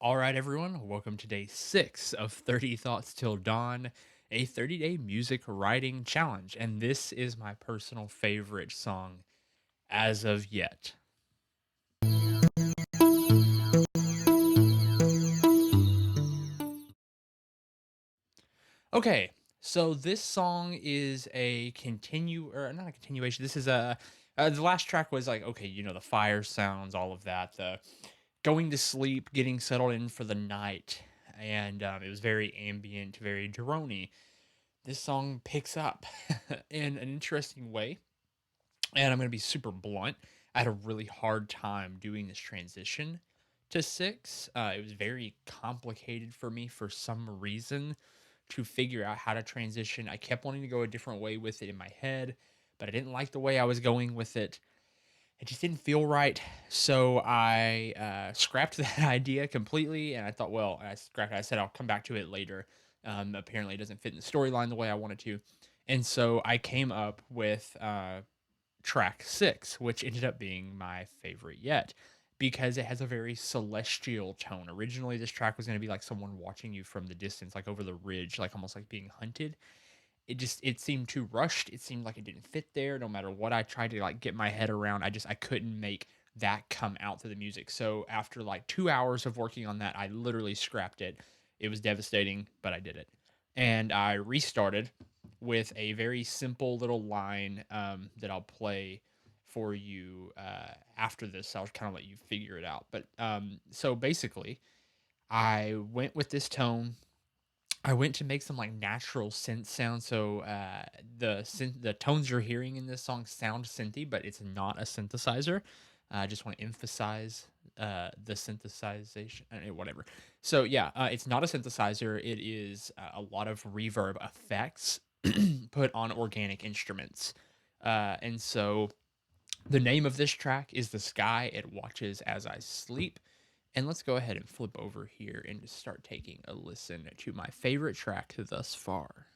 All right, everyone, welcome to day 6 of 30 Thoughts Till Dawn, a 30-day music writing challenge. And this is my personal favorite song as of yet. Okay, so this song is a or not a continuation. This is the last track was like, okay, the fire sounds, all of that, the going to sleep, getting settled in for the night. And it was very ambient, very droney. This song picks up in an interesting way. And I'm going to be super blunt. I had a really hard time doing this transition to six. It was very complicated for me for some reason to figure out how to transition. I kept wanting to go a different way with it in my head, but I didn't like the way I was going with it. It just didn't feel right. So I scrapped that idea completely. And I thought, well, I scrapped it. I said, I'll come back to it later. Apparently, it doesn't fit in the storyline the way I wanted to. And so I came up with track 6, which ended up being my favorite yet because it has a very celestial tone. Originally, this track was going to be like someone watching you from the distance, like over the ridge, like almost like being hunted. It seemed too rushed. It seemed like it didn't fit there. No matter what I tried to like get my head around, I couldn't make that come out to the music. So after like 2 hours of working on that, I literally scrapped it. It was devastating, but I did it. And I restarted with a very simple little line that I'll play for you after this. I'll kind of let you figure it out. But so basically, I went with this tone. I went to make some like natural synth sound. So the tones you're hearing in this song sound synthy, but it's not a synthesizer. I just want to emphasize the synthesization, whatever. So yeah, it's not a synthesizer. It is a lot of reverb effects put on organic instruments. And so the name of this track is "The Sky It Watches As I Sleep." And let's go ahead and flip over here and just start taking a listen to my favorite track thus far.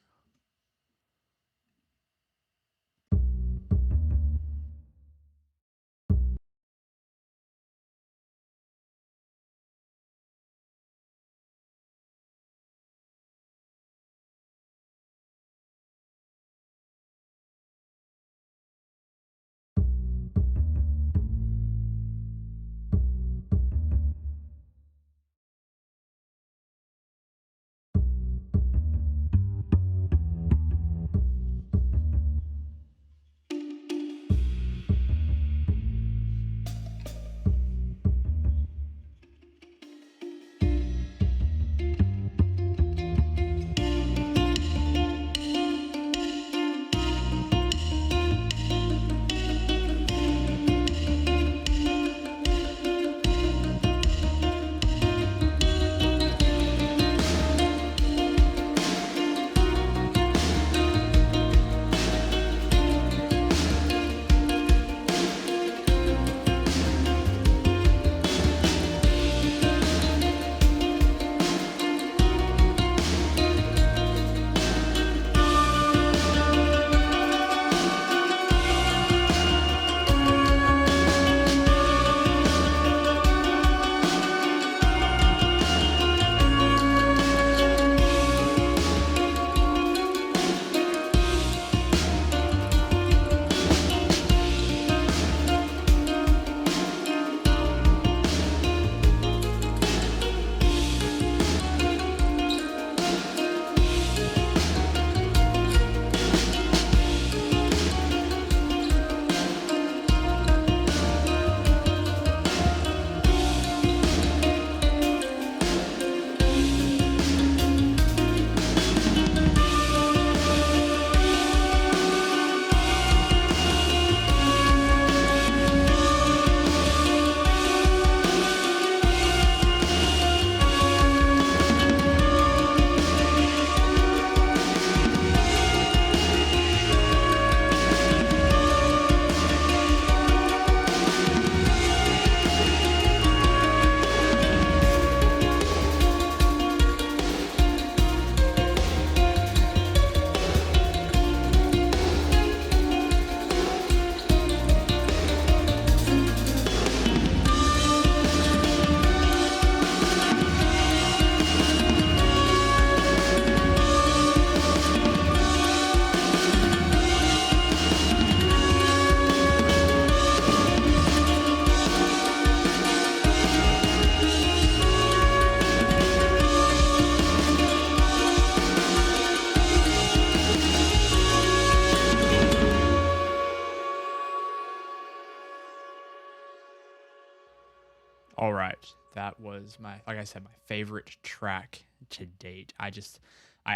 that was my, like I said, my favorite track to date. I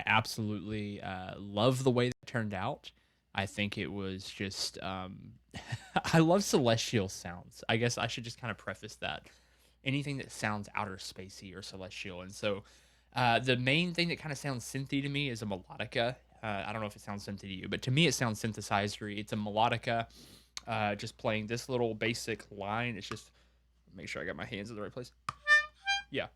absolutely love the way that turned out. I think it was just, I love celestial sounds. I guess I should just kind of preface that. Anything that sounds outer spacey or celestial. And so the main thing that kind of sounds synthy to me is a melodica. I don't know if it sounds synthy to you, but to me it sounds synthesizery. It's a melodica, just playing this little basic line. It's just make sure I got my hands in the right place. Yeah.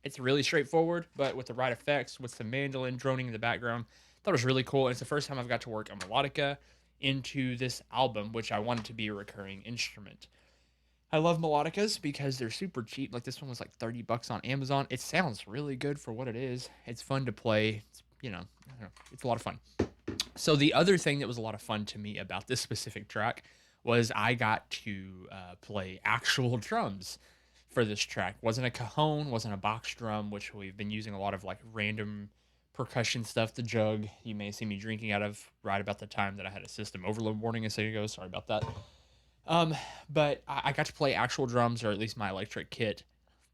It's really straightforward, but with the right effects, with some mandolin droning in the background, thought it was really cool. And it's the first time I've got to work a melodica into this album, which I wanted to be a recurring instrument. I love melodicas because they're super cheap. Like this one was like 30 bucks on Amazon. It sounds really good for what it is. It's fun to play. It's, I don't know, it's a lot of fun. So the other thing that was a lot of fun to me about this specific track was I got to play actual drums for this track. Wasn't a cajon, wasn't a box drum, which we've been using a lot of like random percussion stuff. The jug you may see me drinking out of right about the time that I had a system overload warning a second ago. Sorry about that. Um, but I got to play actual drums, or at least my electric kit,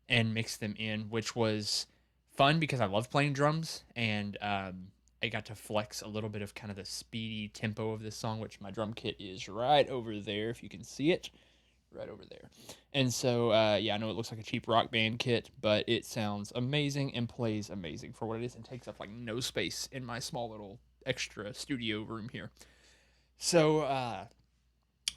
and mix them in, which was fun because I love playing drums, and I got to flex a little bit of kind of the speedy tempo of this song, which my drum kit is right over there, if you can see it, right over there. And so, yeah, I know it looks like a cheap rock band kit, but it sounds amazing and plays amazing for what it is, and takes up like no space in my small little extra studio room here. So,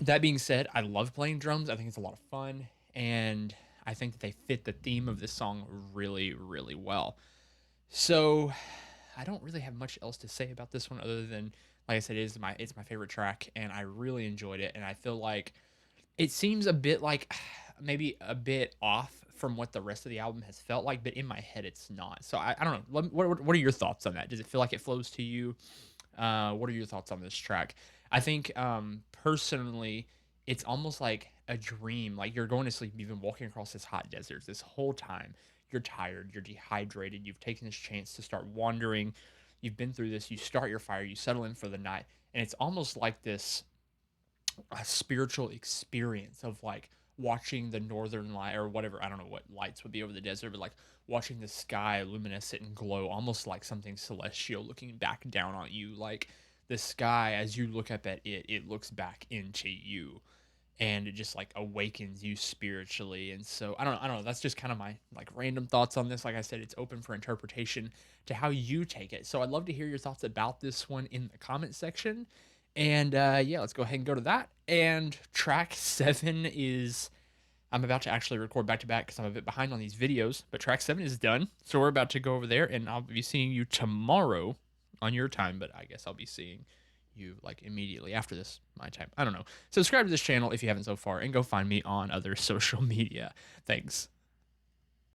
that being said, I love playing drums. I think it's a lot of fun, and I think that they fit the theme of this song really, really well. So, I don't really have much else to say about this one other than, like I said, it's my favorite track, and I really enjoyed it. And I feel like it seems a bit like maybe a bit off from what the rest of the album has felt like, but in my head, it's not. So I don't know. What are your thoughts on that? Does it feel like it flows to you? What are your thoughts on this track? I think personally, it's almost like a dream. Like you're going to sleep, you've been walking across this hot desert this whole time. You're tired, you're dehydrated, you've taken this chance to start wandering. You've been through this, you start your fire, you settle in for the night, and it's almost like this a spiritual experience of like watching the northern light or whatever. I don't know what lights would be over the desert, but like watching the sky luminescent and glow, almost like something celestial looking back down on you. Like the sky, as you look up at it, it looks back into you, and it just like awakens you spiritually. And so I don't know, that's just kind of my like random thoughts on this. Like I said, it's open for interpretation to how you take it. So I'd love to hear your thoughts about this one in the comment section. And yeah, let's go ahead and go to that. And track 7 is, I'm about to actually record back to back because I'm a bit behind on these videos, but track 7 is done. So we're about to go over there, and I'll be seeing you tomorrow on your time, but I guess I'll be seeing you like immediately after this, my time. I don't know. Subscribe to this channel if you haven't so far, and go find me on other social media. Thanks.